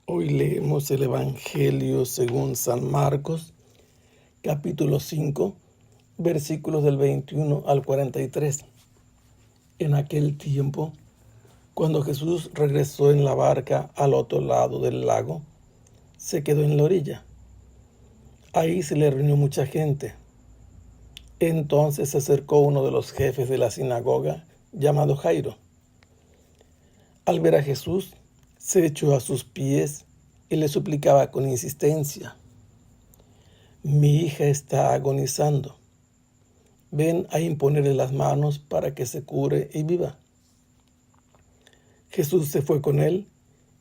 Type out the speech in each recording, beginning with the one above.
Hoy leemos el Evangelio según San Marcos, capítulo 5, versículos del 21 al 43. En aquel tiempo, cuando Jesús regresó en la barca al otro lado del lago, se quedó en la orilla. Ahí se le reunió mucha gente. Entonces se acercó uno de los jefes de la sinagoga, llamado Jairo. Al ver a Jesús, se echó a sus pies y le suplicaba con insistencia: Mi hija está agonizando. Ven a imponerle las manos para que se cure y viva. Jesús se fue con él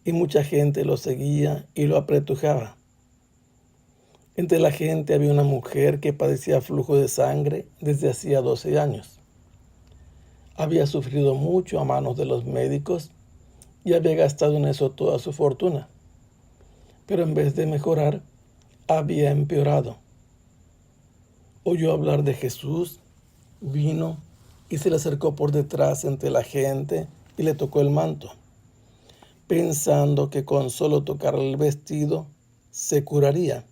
y mucha gente lo seguía y lo apretujaba. Entre la gente había una mujer que padecía flujo de sangre desde hacía 12 años. Había sufrido mucho a manos de los médicos y había gastado en eso toda su fortuna. Pero en vez de mejorar, había empeorado. Oyó hablar de Jesús, vino y se le acercó por detrás entre la gente y le tocó el manto, pensando que con solo tocar el vestido se curaría.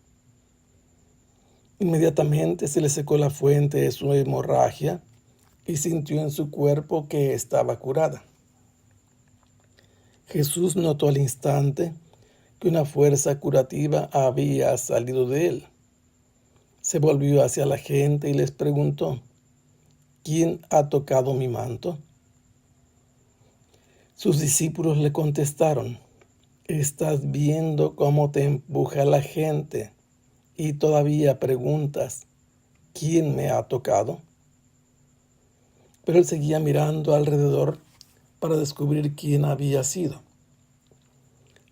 Inmediatamente se le secó la fuente de su hemorragia y sintió en su cuerpo que estaba curada. Jesús notó al instante que una fuerza curativa había salido de él. Se volvió hacia la gente y les preguntó: ¿Quién ha tocado mi manto? Sus discípulos le contestaron: ¿Estás viendo cómo te empuja la gente y todavía preguntas: ¿Quién me ha tocado? Pero él seguía mirando alrededor para descubrir quién había sido.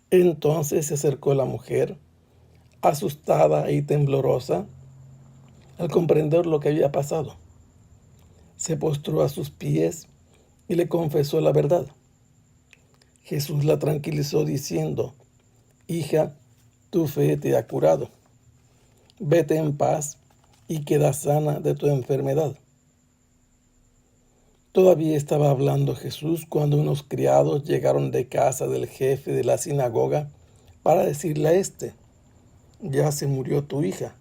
Entonces se acercó la mujer, asustada y temblorosa, al comprender lo que había pasado. Se postró a sus pies y le confesó la verdad. Jesús la tranquilizó diciendo: Hija, tu fe te ha curado. Vete en paz y queda sana de tu enfermedad. Todavía estaba hablando Jesús cuando unos criados llegaron de casa del jefe de la sinagoga para decirle a éste: Ya se murió tu hija,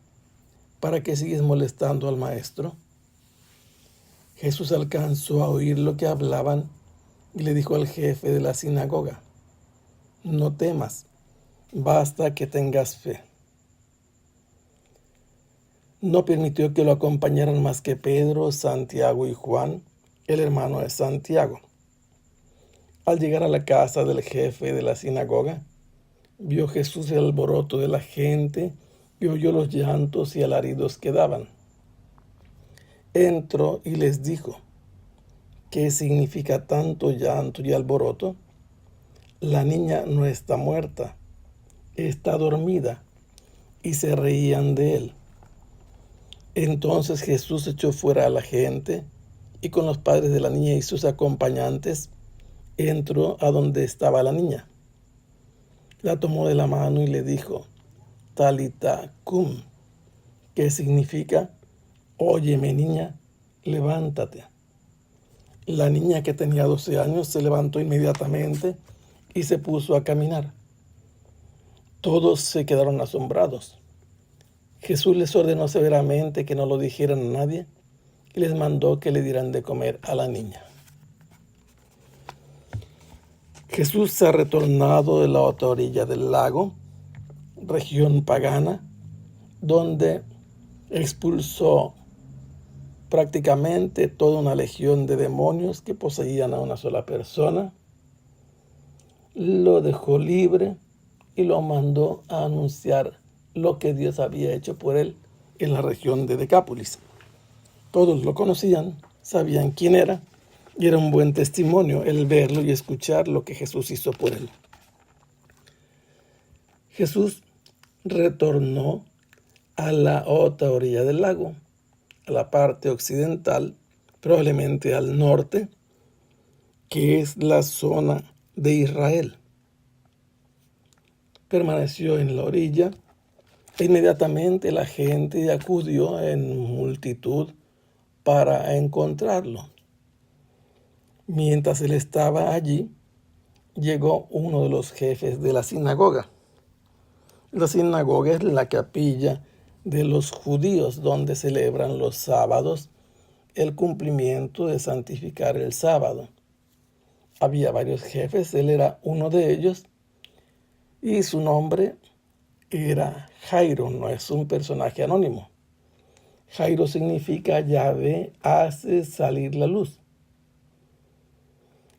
¿para qué sigues molestando al maestro? Jesús alcanzó a oír lo que hablaban y le dijo al jefe de la sinagoga: No temas, basta que tengas fe. No permitió que lo acompañaran más que Pedro, Santiago y Juan, el hermano de Santiago. Al llegar a la casa del jefe de la sinagoga, vio Jesús el alboroto de la gente y oyó los llantos y alaridos que daban. Entró y les dijo: ¿Qué significa tanto llanto y alboroto? La niña no está muerta, está dormida. Y se reían de él. Entonces Jesús echó fuera a la gente y con los padres de la niña y sus acompañantes entró a donde estaba la niña. La tomó de la mano y le dijo: Talita cum, que significa: Óyeme, niña, levántate. La niña, que tenía 12 años, se levantó inmediatamente y se puso a caminar. Todos se quedaron asombrados. Jesús les ordenó severamente que no lo dijeran a nadie y les mandó que le dieran de comer a la niña. Jesús se ha retornado de la otra orilla del lago, región pagana, donde expulsó prácticamente toda una legión de demonios que poseían a una sola persona. Lo dejó libre y lo mandó a anunciar lo que Dios había hecho por él en la región de Decápolis. Todos lo conocían, sabían quién era, y era un buen testimonio el verlo y escuchar lo que Jesús hizo por él. Jesús retornó a la otra orilla del lago, a la parte occidental, probablemente al norte, que es la zona de Israel. Permaneció en la orilla e inmediatamente la gente acudió en multitud para encontrarlo. Mientras él estaba allí, llegó uno de los jefes de la sinagoga, La sinagoga es la capilla de los judíos donde celebran los sábados el cumplimiento de santificar el sábado. Había varios jefes, él era uno de ellos, y su nombre era Jairo, no es un personaje anónimo. Jairo significa Yahvé hace salir la luz.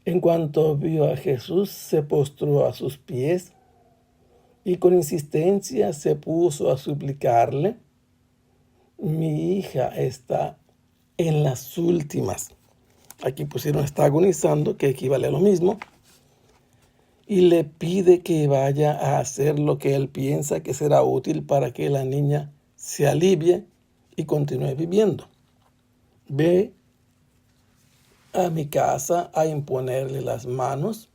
En cuanto vio a Jesús, se postró a sus pies y con insistencia se puso a suplicarle: mi hija está en las últimas. Aquí pusieron está agonizando, que equivale a lo mismo. Y le pide que vaya a hacer lo que él piensa que será útil para que la niña se alivie y continúe viviendo. Ve a mi casa a imponerle las manos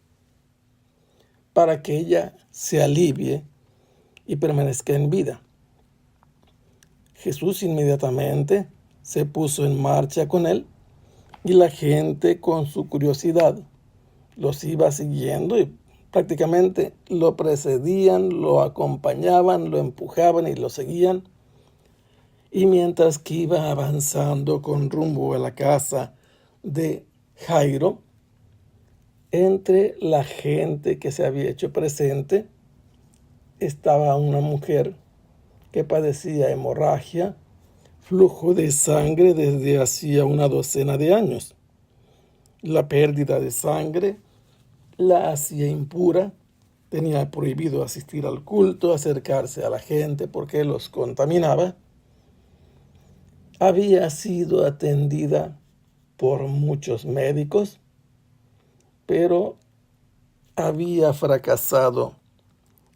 para que ella se alivie y permanezca en vida. Jesús inmediatamente se puso en marcha con él y la gente, con su curiosidad, los iba siguiendo y prácticamente lo precedían, lo acompañaban, lo empujaban y lo seguían. Y mientras que iba avanzando con rumbo a la casa de Jairo, entre la gente que se había hecho presente estaba una mujer que padecía hemorragia, flujo de sangre desde hacía una docena de años. La pérdida de sangre la hacía impura, tenía prohibido asistir al culto, acercarse a la gente porque los contaminaba. Había sido atendida por muchos médicos, pero había fracasado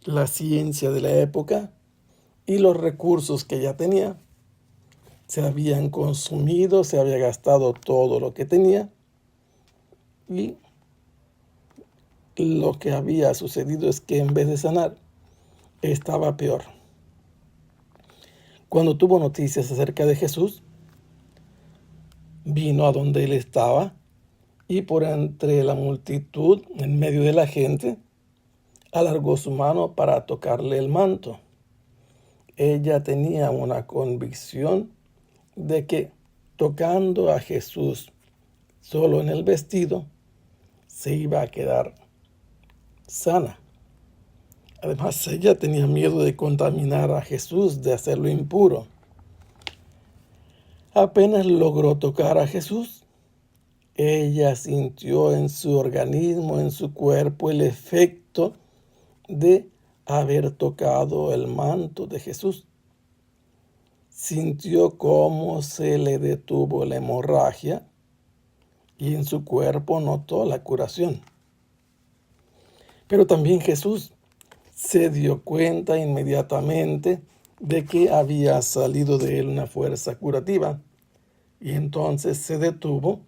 la ciencia de la época y los recursos que ya tenía se habían consumido, se había gastado todo lo que tenía y lo que había sucedido es que en vez de sanar, estaba peor. Cuando tuvo noticias acerca de Jesús, vino a donde él estaba y por entre la multitud, en medio de la gente, alargó su mano para tocarle el manto. Ella tenía una convicción de que tocando a Jesús solo en el vestido, se iba a quedar sana. Además, ella tenía miedo de contaminar a Jesús, de hacerlo impuro. Apenas logró tocar a Jesús, ella sintió en su organismo, en su cuerpo, el efecto de haber tocado el manto de Jesús. Sintió cómo se le detuvo la hemorragia y en su cuerpo notó la curación. Pero también Jesús se dio cuenta inmediatamente de que había salido de él una fuerza curativa y entonces se detuvo,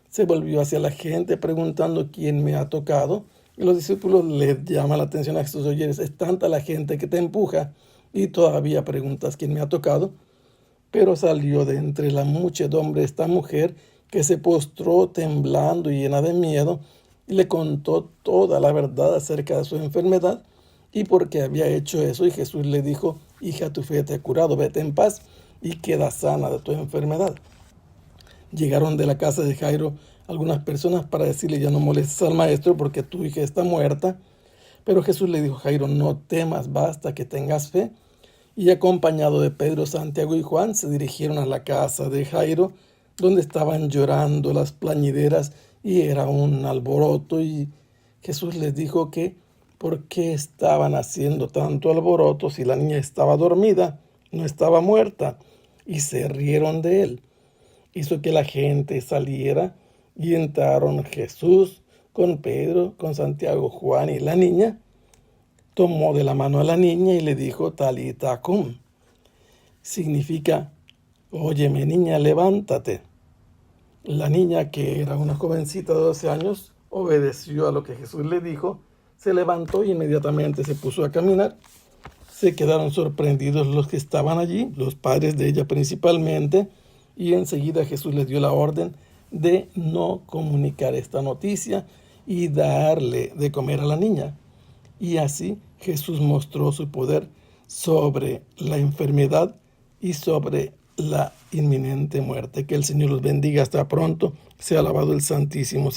se volvió hacia la gente preguntando quién me ha tocado. Y los discípulos les llama la atención a Jesús: oye, es tanta la gente que te empuja y todavía preguntas quién me ha tocado. Pero salió de entre la muchedumbre esta mujer que se postró temblando y llena de miedo y le contó toda la verdad acerca de su enfermedad y por qué había hecho eso. Y Jesús le dijo: hija, tu fe te ha curado, vete en paz y queda sana de tu enfermedad. Llegaron de la casa de Jairo algunas personas para decirle: ya no molestes al maestro porque tu hija está muerta. Pero Jesús le dijo: Jairo, no temas, basta que tengas fe. Y acompañado de Pedro, Santiago y Juan, se dirigieron a la casa de Jairo, donde estaban llorando las plañideras y era un alboroto. Y Jesús les dijo que por qué estaban haciendo tanto alboroto si la niña estaba dormida, no estaba muerta. Y se rieron de él. Hizo que la gente saliera y entraron Jesús con Pedro, con Santiago, Juan y la niña. Tomó de la mano a la niña y le dijo: Talita cum. Significa: óyeme, niña, levántate. La niña, que era una jovencita de 12 años, obedeció a lo que Jesús le dijo, se levantó y inmediatamente se puso a caminar. Se quedaron sorprendidos los que estaban allí, los padres de ella principalmente, y enseguida Jesús les dio la orden de no comunicar esta noticia y darle de comer a la niña. Y así Jesús mostró su poder sobre la enfermedad y sobre la inminente muerte. Que el Señor los bendiga. Hasta pronto. Sea alabado el Santísimo.